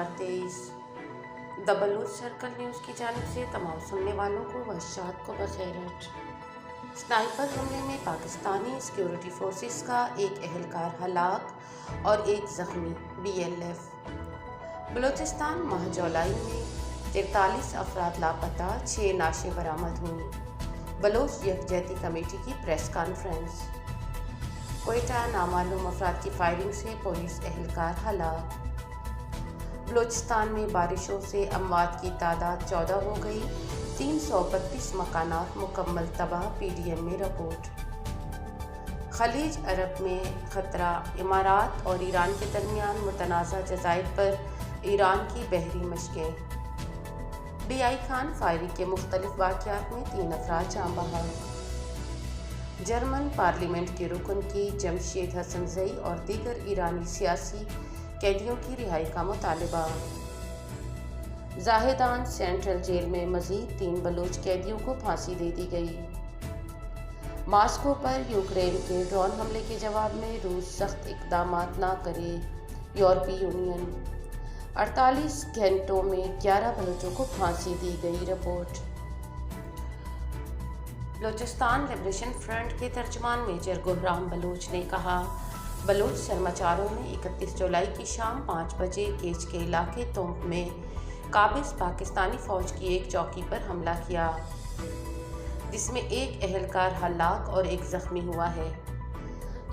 2023 the Baloch circle news की जानिब से तमाम सुनने वालों को व शाद को बखैरत। स्नाइपर हमले में पाकिस्तानी सिक्योरिटी फोर्सेस का एक एहलकार हलाक और एक ज़ख्मी। BLF बलूचिस्तान महजौलाई में 43 अफराद लापता, 6 नाशें बरामद हुई। बलोच यकजहती कमेटी की प्रेस कॉन्फ्रेंस। कोयटा नामालूम अफराद की फायरिंग से पुलिस एहलकार हलाक। बलूचिस्तान में बारिशों से अमवात की तादाद 14 हो गई, 332 मकानात मुकम्मल तबाह। PDM में रिपोर्ट। खलीज अरब में खतरा, इमारात और ईरान के दरमियान मुतनाज़ा जज़ायर पर ईरान की बहरी मशकें। DI खान फायरिंग के मुख्तलिफ वाक़यात में 3 अफराद जाँ बहक। जर्मन पार्लियामेंट के रुकन की जमशेद हसनज़ई और दीगर ईरानी सियासी कैदियों की रिहाई का मुतालबा। जाहिदान सेंट्रल जेल में मज़ीद 3 बलूच कैदियों को फांसी दे दी गई। मॉस्को पर यूक्रेन के ड्रोन हमले के जवाब में रूस सख्त इक़दामात ना करे। यूरोपीय यूनियन 48 घंटों में 11 बलूचों को फांसी दी गई। रिपोर्ट। बलूचिस्तान लिबरेशन फ्रंट के तर्जमान मेजर गुहराम बलूच ने कहा, बलूच सरमाचारों ने 31 जुलाई की शाम 5 बजे केच के इलाके तोंक में काबिज पाकिस्तानी फ़ौज की एक चौकी पर हमला किया, जिसमें एक एहलकार हलाक और एक ज़ख्मी हुआ है।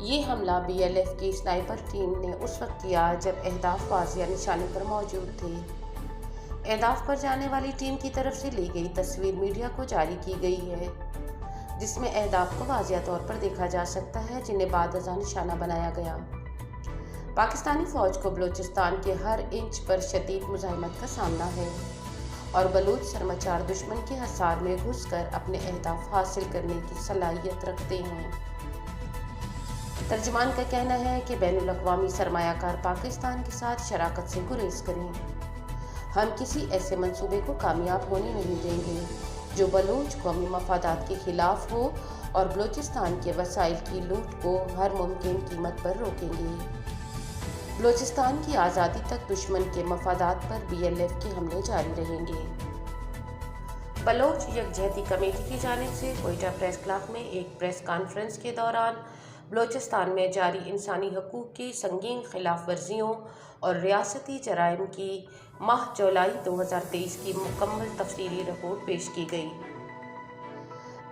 ये हमला BLF की स्नाइपर टीम ने उस वक्त किया जब अहदाफ वाज़िया निशाने पर मौजूद थे। अहदाफ पर जाने वाली टीम की तरफ से ली गई तस्वीर मीडिया को जारी की गई है, जिसमें अहदाफ को वाज़िया तौर पर देखा जा सकता है, जिन्हें बाद अज़ां निशाना बनाया गया। पाकिस्तानी फ़ौज को बलूचिस्तान के हर इंच पर शदीद मुज़ाहिमत का सामना है और बलूच सरमाचार दुश्मन के हसार में घुसकर अपने अहदाफ हासिल करने की सलाहियत रखते हैं। तर्जमान का कहना है कि बैनुल-अक़वामी सरमायाकार पाकिस्तान के साथ शराकत से गुरेज करें। हम किसी ऐसे मंसूबे को कामयाब होने नहीं देंगे जो बलूच कौमी मफादात के खिलाफ हो और बलूचिस्तान के वसाइल की लूट को हर मुमकिन कीमत पर रोकेंगे। बलूचिस्तान की आज़ादी तक दुश्मन के मफादात पर BLF के हमले जारी रहेंगे। बलोच यकजहती कमेटी की जानिब से कोयटा प्रेस क्लब में एक प्रेस कॉन्फ्रेंस के दौरान बलूचिस्तान में जारी इंसानी हकूक़ की संगीन खिलाफ वर्जियों और रियासती जराइम की माह जुलाई 2023 की मुकम्मल तफसीली रिपोर्ट पेश की गई।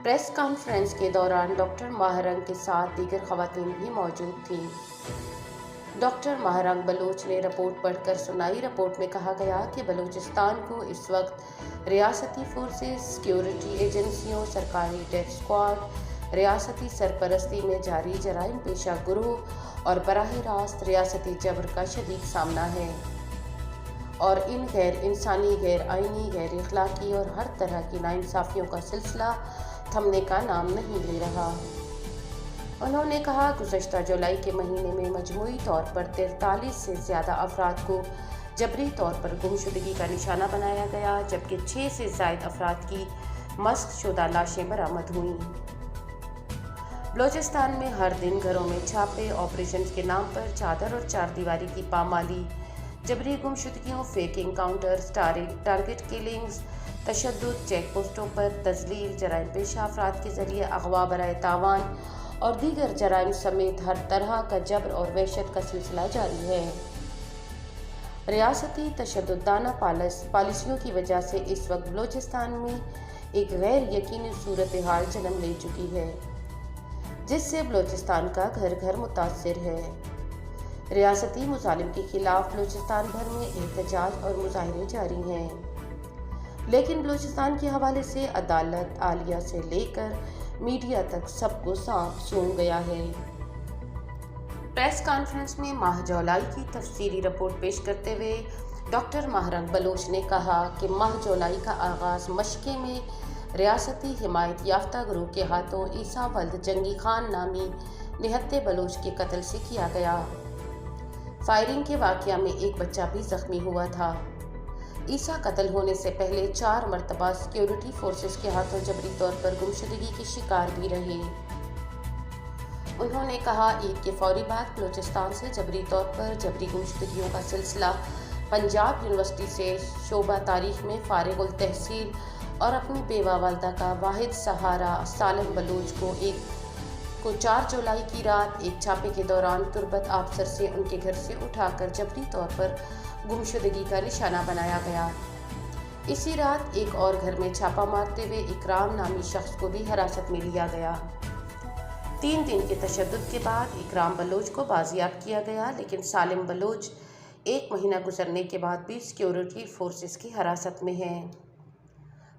प्रेस कॉन्फ्रेंस के दौरान डॉक्टर माहरंग के साथ दीगर ख़वातीन भी मौजूद थीं। डॉक्टर माहरंग बलूच ने रिपोर्ट पढ़कर सुनाई। रिपोर्ट में कहा गया कि बलूचिस्तान को इस वक्त रियासती फोर्सेस, सिक्योरिटी एजेंसियों, सरकारी डेथ स्क्वाड, रियासती सरपरस्ती में जारी जराइम पेशा गुरूह और बराह रास्त रियासती जबर का शदीद सामना है और इन गैर इंसानी, गैर आइनी, गैर इखलाकी और हर तरह की नाइंसाफ़ियों का सिलसिला थमने का नाम नहीं ले रहा। उन्होंने कहा, गुज़श्ता जुलाई के महीने में मजमूई तौर पर 43 से ज़्यादा अफराद को जबरी तौर पर गुमशुदगी का निशाना बनाया गया, जबकि 6 से ज़ायद अफराद की मस्क शुदा लाशें बरामद हुईं। बलूचिस्तान में हर दिन घरों में छापे, ऑपरेशन के नाम पर चादर और चार दीवारी की पामाली, जबरी गुमशुदगियों, फेक इनकाउंटर्स, टारगेट किलिंग्स, तशद्दुद, चेक पोस्टों पर तजलील, जराइम पेशा अफराद के ज़रिए अगवा बराए तावान और दीगर जराइम समेत हर तरह का जबर और वहशत का सिलसिला जारी है। रियासती तशद्दुदाना पॉलिसियों की वजह से इस वक्त बलूचिस्तान में एक गैर यकीनी सूरत हाल जन्म ले चुकी है, जिससे बलूचिस्तान का घर घर मुतासिर है। रियासती मुजालिम के खिलाफ बलूचिस्तान भर में एहतजाज और मुजाहरे जारी हैं, लेकिन बलूचिस्तान के हवाले से अदालत आलिया से लेकर मीडिया तक सबको सांप सूंघ गया है। प्रेस कॉन्फ्रेंस में माह जुलाई की तफसीली रिपोर्ट पेश करते हुए डॉक्टर माहरंग बलूच ने कहा कि माह जुलाई का आगाज़ मशके में रियासती हिमायत याफ्ता ग्रुप के हाथों ईसा वल्द जंगी खान नामी निहत्ते बलूच के कत्ल से किया गया। फायरिंग के वाक़या में एक बच्चा भी ज़ख्मी हुआ था। ईसा कत्ल होने से पहले 4 मरतबा सिक्योरिटी फोर्सेस के हाथों जबरी तौर पर गुमशुदगी के शिकार भी रहे। उन्होंने कहा, ईद के फौरी बाद बलूचिस्तान से जबरी तौर पर जबरी गुमशुदगियों का सिलसिला पंजाब यूनिवर्सिटी से शोबा तारीख में फारिग उल तहसील और अपनी बेवा वालदा का वाहिद सहारा सालिम बलूच को 4 जुलाई की रात एक छापे के दौरान तुर्बत आबसर से उनके घर से उठाकर जबरी तौर पर गुमशुदगी का निशाना बनाया गया। इसी रात एक और घर में छापा मारते हुए इकराम नामी शख्स को भी हिरासत में लिया गया। 3 दिन के तशद्दुद के बाद इकराम बलोच को बाजियाब किया गया, लेकिन सालिम बलोच 1 महीना गुजरने के बाद भी सिक्योरिटी फोर्सेस की हिरासत में हैं।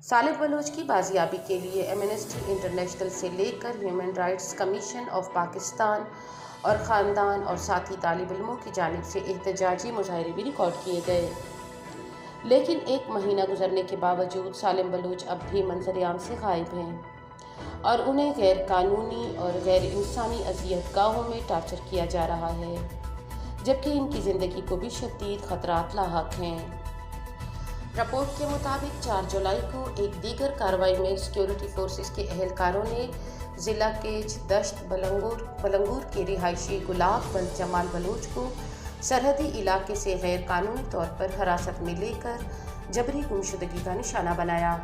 सालिम बलोच की बाजियाबी के लिए एमनेस्टी इंटरनेशनल से लेकर human rights commission of Pakistan और ख़ानदान और साथी तालिब इल्मों की जानिब से एहतजाजी मुजाहरे भी रिकॉर्ड किए गए, लेकिन 1 महीना गुजरने के बावजूद सालिम बलोच अब भी मंजर-ए-आम से गायब हैं और उन्हें गैर कानूनी और गैर इंसानी अज़ियत गाहों में टार्चर किया जा रहा है, जबकि इनकी ज़िंदगी को भी शदीद ख़तरात लाहक हैं। रिपोर्ट के मुताबिक 4 जुलाई को एक दीगर कार्रवाई में सिक्योरिटी फोर्सेस के एहलकारों ने ज़िला केज दश्त बलंगूर के रिहायशी गुलाब वल्द जमाल बलोच को सरहदी इलाके से गैर कानूनी तौर पर हिरासत में लेकर जबरी गुमशुदगी का निशाना बनाया।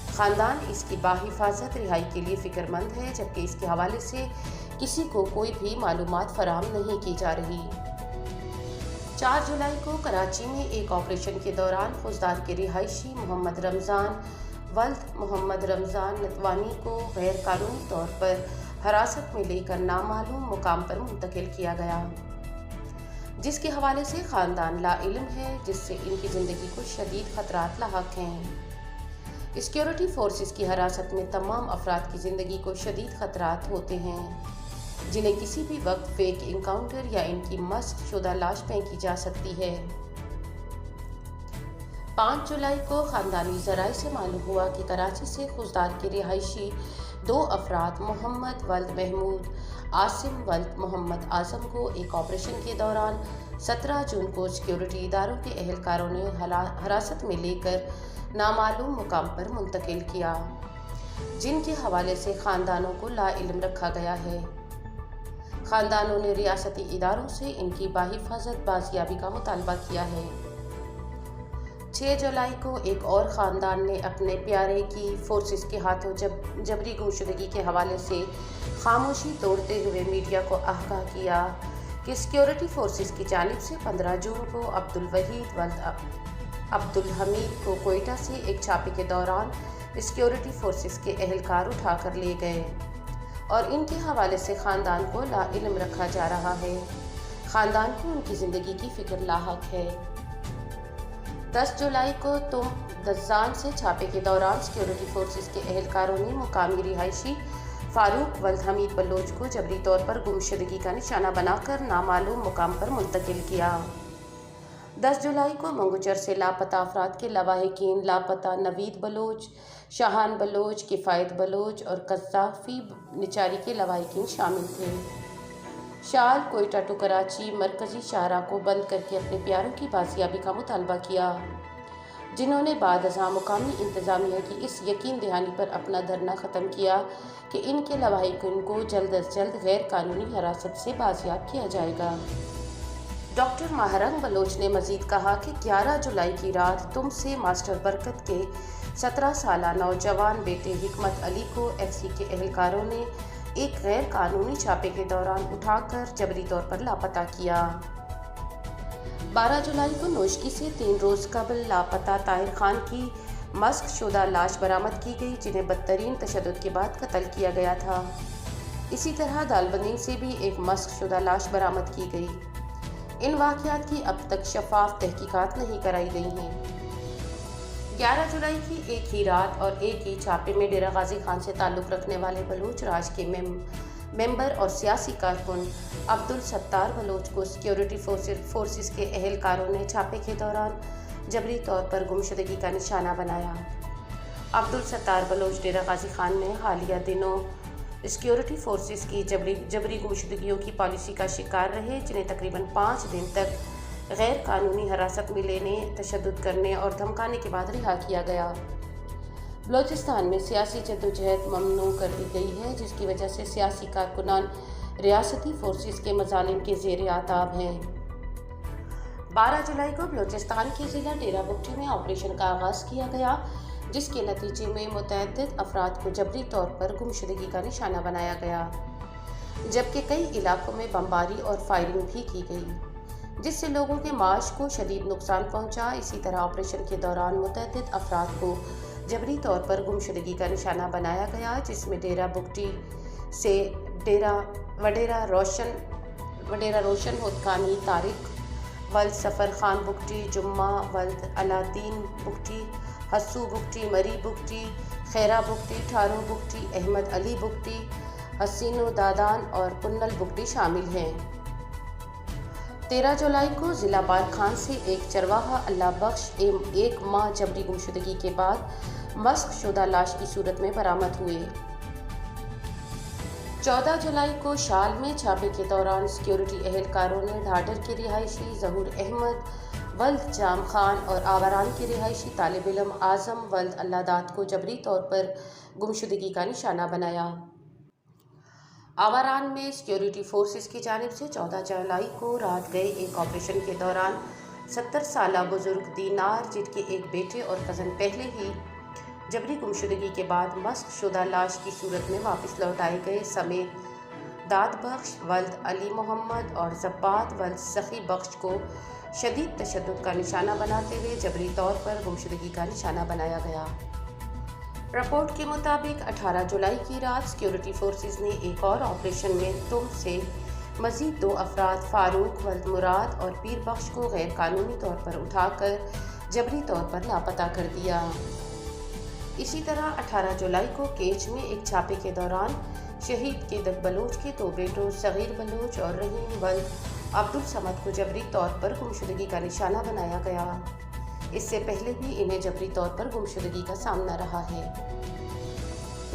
ख़ानदान इसकी बाहिफाजत रिहाई के लिए फ़िक्रमंद है, जबकि इसके हवाले से किसी को कोई भी मालूमात फराहम नहीं की जा रही। 4 जुलाई को कराची में एक ऑपरेशन के दौरान फौजदार के रिहायशी मोहम्मद रमज़ान वल्द मोहम्मद रमज़ान नतवानी को गैर कानूनी तौर पर हिरासत में लेकर नामालूम मुकाम पर मुंतकिल किया गया, जिसके हवाले से ख़ानदान लाइल्म है, जिससे इनकी ज़िंदगी को शदीद ख़तरात लाहक हैं। सिक्योरिटी फोर्सेस की हिरासत में तमाम अफराद की ज़िंदगी को शदीद ख़तरात होते हैं, जिन्हें किसी भी वक्त फेक इनकाउंटर या इनकी मस्क शुदा लाश फेंकी जा सकती है। 5 जुलाई को ख़ानदानी ज़राए से मालूम हुआ कि कराची से फौजदार के रिहायशी 2 अफराद मोहम्मद वल्द महमूद आसिम वल्द मोहम्मद आज़म को एक ऑपरेशन के दौरान 17 जून को सिक्योरिटी इदारों के एहलकारों ने हिरासत में लेकर नामालूम मुकाम पर मुंतकिल किया, जिनके हवाले से ख़ानदानों को लाइल्म रखा गया है। ख़ानदानों ने रियासती इदारों से इनकी बाहिफाजत बाजियाबी का मुतालबा किया है। 6 जुलाई को एक और ख़ानदान ने अपने प्यारे की फोर्सेस के हाथों जबरी गुमशुदगी के हवाले से खामोशी तोड़ते हुए मीडिया को आगाह किया कि सिक्योरिटी फोर्सेस की जानिब से 15 जून को अब्दुल वहीद वल्द अब्दुल हमीद को कोयटा से एक छापे के दौरान सिक्योरिटी फोर्सेस के एहलकार उठाकर ले गए और इनके हवाले से ख़ानदान को लाइल्म रखा जा रहा है। ख़ानदान को उनकी ज़िंदगी की फ़िक्र लाहक है। 10 जुलाई को दज्जान से छापे के दौरान सिक्योरिटी फोर्सेस के एहलकारों ने मुकामी रिहायशी फारूक वल्द हमीद बलोच को जबरी तौर पर गुमशुदगी का निशाना बनाकर नामालूम मुकाम पर मुंतकिल किया। 10 जुलाई को मंगूचर से लापता अफराद के लवाहिकीन लापता नवीद बलोच, शाहान बलोच, किफ़ायत बलोच और कज़्ज़ाफ़ी निचारी के लवाहिकीन शामिल थे। शाल कोयटा टू कराची मरकज़ी शाहराह को बंद करके अपने प्यारों की बाजियाबी का मुतालबा किया, जिन्होंने बाद अज़ां मुकामी इंतज़ामिया की इस यकीन दहानी पर अपना धरना ख़त्म किया कि इनके लवाहिकीन को जल्द अज जल्द गैर कानूनी हिरासत से बाजियाब किया जाएगा। डॉक्टर माहरंग बलोच ने मज़ीद कहा कि 11 जुलाई की रात तुमसे मास्टर बरकत के 17 साला नौजवान बेटे हिकमत अली को FC के एहलकारों ने एक गैर कानूनी छापे के दौरान उठाकर जबरी तौर पर लापता किया। 12 जुलाई को नोशकी से 3 रोज़ कबल लापता ताहिर खान की मस्क शुदा लाश बरामद की गई, जिन्हें बदतरीन तशद्दुद के बाद कत्ल किया गया था। इसी तरह दालबंदी से भी एक मस्क शुदा लाश बरामद की गई। इन वाक़यात की अब तक शफाफ तहकीकात नहीं कराई गई हैं। 11 जुलाई की एक ही रात और एक ही छापे में डेरा गाजी खान से ताल्लुक़ रखने वाले बलूच राज के मेंबर और सियासी कारकुन अब्दुल सत्तार बलोच को सिक्योरिटी फोर्सेस के एहलकारों ने छापे के दौरान जबरी तौर पर गुमशुदगी का निशाना बनाया। अब्दुल सत्तार बलोच डेरा गाजी खान में हालिया दिनों सिक्योरिटी फोर्सेस की जबरी गुमशुदगियों की पॉलिसी का शिकार रहे, जिन्हें तकरीबन 5 दिन तक गैर कानूनी हिरासत में लेने, तशद्दुद करने और धमकाने के बाद रिहा किया गया। बलोचिस्तान में सियासी जद्दोजहद ममनू कर दी गई है, जिसकी वजह से सियासी कारकुनान रियासती फोर्सेस के मजालिम के ज़ेर आताब हैं। 12 जुलाई को बलूचिस्तान के ज़िला डेरा बुगटी में ऑपरेशन का आगाज़ किया गया, जिसके नतीजे में मुतअद्दिद अफराद को जबरी तौर पर गुमशुदगी का निशाना बनाया गया, जबकि कई इलाकों में बमबारी और फायरिंग भी की गई, जिससे लोगों के माश को शदीद नुकसान पहुंचा। इसी तरह ऑपरेशन के दौरान मुतअद्दिद अफराद को जबरी तौर पर गुमशुदगी का निशाना बनाया गया, जिसमें डेरा बुगटी से वडेरा रोशन हुदकानी तारिक वल्द सफ़र खान बुगटी, जुम्मा वल्द अलादीन बुगटी, हस्सू बुगटी, मरी बुगटी, खैरा बुगटी, ठारू बुगटी, अहमद अली बुगटी, हसीनो दादान और पुन्नल बुगटी शामिल हैं। 13 जुलाई को ज़िला बार खान से एक चरवाहा अल्लाह बख्श एक माह जबरी गुमशुदगी के बाद मस्क शुदा लाश की सूरत में बरामद हुए। 14 जुलाई को शाल में छापे के दौरान सिक्योरिटी एहलकारों ने ढाडर के रिहायशी ज़हूर अहमद वल्द जाम खान और आवारान के रिहायशी तालिब इल्म आज़म वल्द अल्लादात को जबरी तौर पर गुमशुदगी का निशाना बनाया। आवारान में सिक्योरिटी फोर्सेस की जानिब से 14 जुलाई को रात गए एक ऑपरेशन के दौरान 70 साला बुजुर्ग दीनार, जिनके एक बेटे और कज़न पहले ही जबरी गुमशुदगी के बाद मस्क शुदा लाश की सूरत में वापस लौटाए गए, समेत दाद बख्श वल्द अली मोहम्मद और ज़ब्बात वल्द सखी बख्श को शदीद तशद्दुद का निशाना बनाते हुए जबरी तौर पर गुमशुदगी का निशाना बनाया गया। रिपोर्ट के मुताबिक 18 जुलाई की रात सिक्योरिटी फोर्सेस ने एक और ऑपरेशन में तुम से मज़ीद 2 अफराद फारूक वल्द मुराद और पीर बख्श को गैर कानूनी तौर पर उठाकर जबरी तौर पर लापता कर दिया। इसी तरह 18 जुलाई को केच में एक छापे के दौरान शहीद केदर बलोच के 2 बेटों सगीर बलोच और रहीम वल्द अब्दुल समद को जबरी तौर पर गुमशुदगी का निशाना बनाया गया। इससे पहले भी इन्हें जबरी तौर पर गुमशुदगी का सामना रहा है,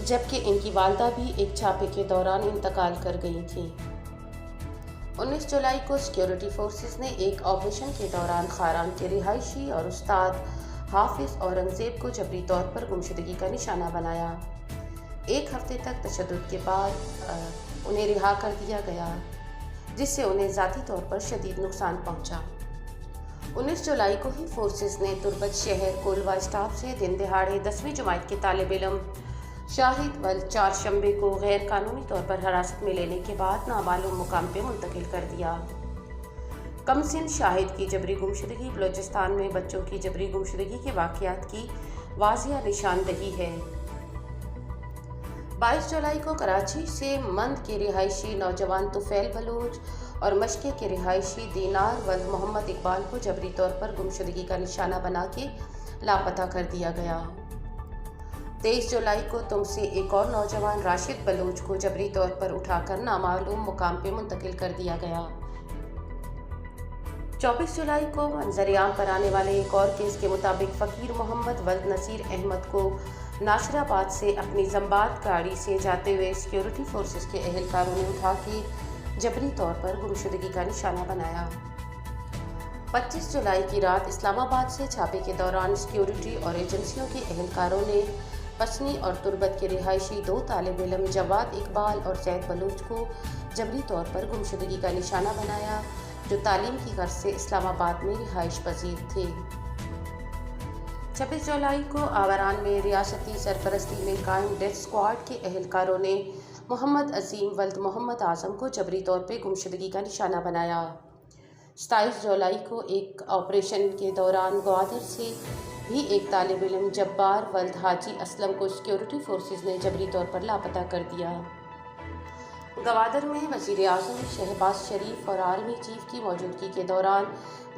जबकि इनकी वालदा भी एक छापे के दौरान इंतकाल कर गई थी। 19 जुलाई को सिक्योरिटी फोर्सेस ने एक ऑपरेशन के दौरान खारान के रिहायशी और उस्ताद हाफिज औरंगजेब को जबरी तौर पर गुमशुदगी का निशाना बनाया। एक हफ्ते तक तशद्दुद के बाद उन्हें रिहा कर दिया गया, जिससे उन्हें ज़ाती तौर पर शदीद नुकसान पहुंचा। 19 जुलाई को ही फोर्सेस ने तुर्बत शहर कोलवा स्टाफ से दिन दहाड़े 10वीं जमात के तालिब इल्म शाहिद वल्द चारशंबे को गैर कानूनी तौर पर हिरासत में लेने के बाद नामालूम मुकाम पे मुंतकिल कर दिया। कमसिन शाहिद की जबरी गुमशुदगी बलूचिस्तान में बच्चों की जबरी गुमशुदगी के वाक़यात की वाज़िया निशानदही है। 22 जुलाई को कराची से मंद के रिहायशी नौजवान तुफैल बलोच और मशके के रिहायशी दीनार वल्द मोहम्मद इकबाल को जबरी तौर पर गुमशुदगी का निशाना बना के लापता कर दिया गया। 23 जुलाई को तुम से एक और नौजवान राशिद बलोच को जबरी तौर पर उठाकर नामालूम मुकाम पे मुंतकिल कर दिया गया। 24 जुलाई को मंजर-ए-आम पर आने वाले एक और केस के मुताबिक फ़कीर मोहम्मद वल्द नसीर अहमद को नासिराबाद से अपनी जम्बात गाड़ी से जाते हुए सिक्योरिटी फोर्सेस के एहलकारों ने उठा के जबरी तौर पर गुमशुदगी का निशाना बनाया। 25 जुलाई की रात इस्लामाबाद से छापे के दौरान सिक्योरिटी और एजेंसियों के एहलकारों ने पसनी और तुर्बत के रिहायशी 2 तालिब इल्म जवाद इकबाल और जैद बलोच को जबरी तौर पर गुमशुदगी का निशाना बनाया, जो तालीम की गर्ज से इस्लामाबाद में रिहाइश पजीर थे। 26 जुलाई को आवारान में रियासती सरपरस्ती में कायम डेथ स्क्वाड के एहलकारों ने मोहम्मद अजीम वल्द मोहम्मद आज़म को जबरी तौर पर गुमशुदगी का निशाना बनाया। 27 जुलाई को एक ऑपरेशन के दौरान ग्वादर से भी एक तालिब इल्म जब्बार वल्द हाजी असलम को सिक्योरिटी फोर्सेस ने जबरी तौर पर लापता कर दिया। ग्वादर में वज़ीर आज़म शहबाज शरीफ और आर्मी चीफ की मौजूदगी के दौरान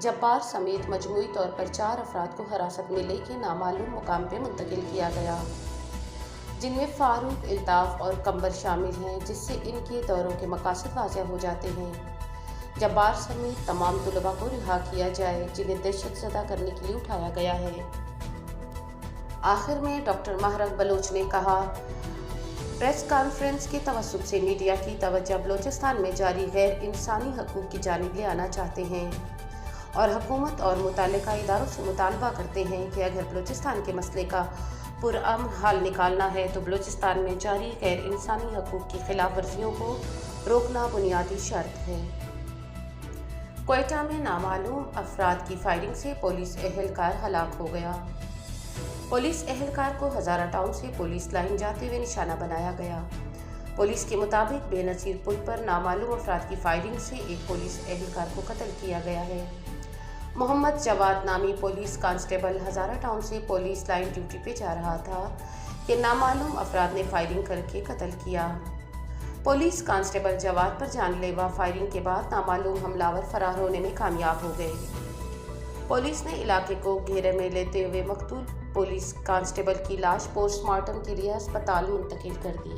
जब्बार समेत मजमूई तौर पर 4 अफराद को हिरासत में लेके नामालूम मुकाम पे मुंतकिल किया गया, जिनमें फ़ारूक, इल्ताफ़ और कंबर शामिल हैं, जिससे इनके दौरों के मकासद वाज़ह हो जाते हैं। जब्बार समेत तमाम तुलबा को रिहा किया जाए जिन्हें दहशत ज़दा करने के लिए उठाया गया है। आखिर में डॉक्टर महरक बलोच ने कहा, प्रेस कॉन्फ्रेंस के तवस्सुत से मीडिया की तवज्जो बलूचिस्तान में जारी गैर इंसानी हकूक़ की जानिब ले आना चाहते हैं और हुकूमत और मुतल्लिका इदारों से मुतालबा करते हैं कि अगर बलूचिस्तान के मसले का पुरअमन हल निकालना है तो बलूचिस्तान में जारी गैर इंसानी हकूक़ की खिलाफ वर्जियों को रोकना बुनियादी शर्त है। کوئٹہ میں نامعلوم افراد کی فائرنگ سے پولیس اہلکار ہلاک ہو گیا۔ پولیس اہلکار کو ہزارہ ٹاؤن سے پولیس لائن جاتے ہوئے نشانہ بنایا گیا۔ پولیس کے مطابق بے نظیر پل پر نامعلوم افراد کی فائرنگ سے ایک پولیس اہلکار کو قتل کیا گیا ہے۔ محمد جواد نامی پولیس کانسٹیبل ہزارہ ٹاؤن سے پولیس لائن ڈیوٹی پہ جا رہا تھا کہ نامعلوم افراد نے فائرنگ کر کے قتل کیا۔ پولیس کانسٹیبل جواد پر جان لیوا فائرنگ کے بعد نامعلوم حملہ ور فرار ہونے میں کامیاب ہو گئے۔ پولیس نے علاقے کو گھیرے میں لیتے ہوئے مقتول پولیس کانسٹیبل کی لاش پوسٹ مارٹم کے لیے ہسپتال منتقل کر دی۔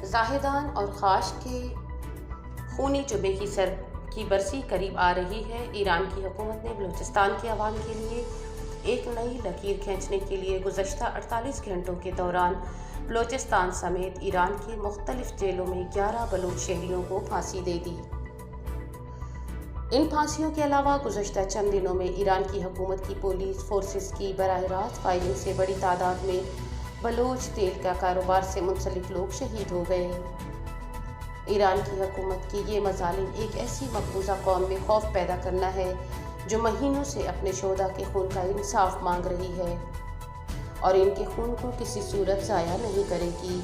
زاہدان اور خاش کے خونی جمعے کی برسی قریب آ رہی ہے۔ ایران کی حکومت نے بلوچستان کے عوام کے لیے ایک نئی لکیر کھینچنے کے لیے گزشتہ 48 گھنٹوں کے دوران بلوچستان سمیت ایران کے مختلف جیلوں میں 11 بلوچ شہریوں کو پھانسی دے دی۔ ان پھانسیوں کے علاوہ گزشتہ چند دنوں میں ایران کی حکومت کی پولیس فورسز کی براہ راست فائرنگ سے بڑی تعداد میں بلوچ تیل کا کاروبار سے منسلک لوگ شہید ہو گئے۔ ایران کی حکومت کی یہ مظالم ایک ایسی مقبوضہ قوم میں خوف پیدا کرنا ہے جو مہینوں سے اپنے شہداء کے خون کا انصاف مانگ رہی ہے اور ان کے خون کو کسی صورت ضائع نہیں کرے گی۔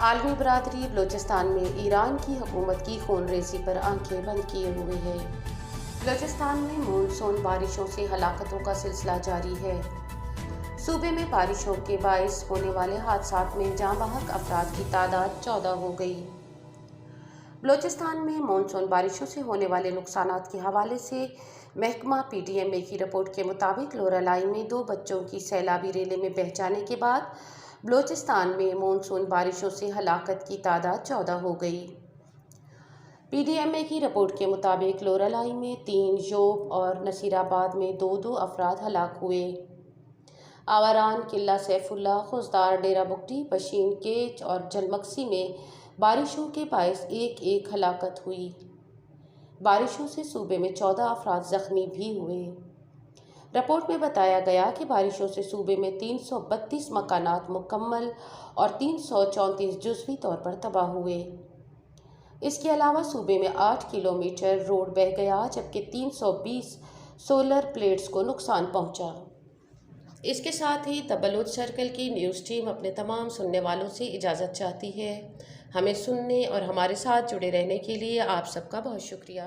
عالمی برادری بلوچستان میں ایران کی حکومت کی خون ریزی پر آنکھیں بند کیے ہوئے ہے۔ بلوچستان میں مونسون بارشوں سے ہلاکتوں کا سلسلہ جاری ہے۔ صوبے میں بارشوں کے باعث ہونے والے حادثات میں جاں بحق افراد کی تعداد 14 ہو گئی۔ بلوچستان میں مونسون بارشوں سے ہونے والے نقصانات کے حوالے سے محکمہ PDMA کی رپورٹ کے مطابق لورالائی میں 2 بچوں کی سیلابی ریلے میں بہہ جانے کے بعد بلوچستان میں مونسون بارشوں سے ہلاکت کی تعداد 14 ہو گئی۔ PDMA کی رپورٹ کے مطابق لورالائی میں 3، یوب اور نصیر آباد میں 2 افراد ہلاک ہوئے۔ آوران، قلعہ سیف اللہ، خوزدار، ڈیرہ بگٹی، پشین کیچ اور جلمکسی میں بارشوں کے باعث ایک ہلاکت ہوئی۔ بارشوں سے صوبے میں 14 افراد زخمی بھی ہوئے۔ رپورٹ میں بتایا گیا کہ بارشوں سے صوبے میں 332 مکانات مکمل اور 334 جزوی طور پر تباہ ہوئے۔ اس کے علاوہ صوبے میں 8 کلومیٹر روڈ بہہ گیا جبکہ 320 سولر پلیٹس کو نقصان پہنچا۔ اس کے ساتھ ہی دی بلوچ سرکل کی نیوز ٹیم اپنے تمام سننے والوں سے اجازت چاہتی ہے۔ ہمیں سننے اور ہمارے ساتھ جڑے رہنے کے لیے آپ سب کا بہت شکریہ۔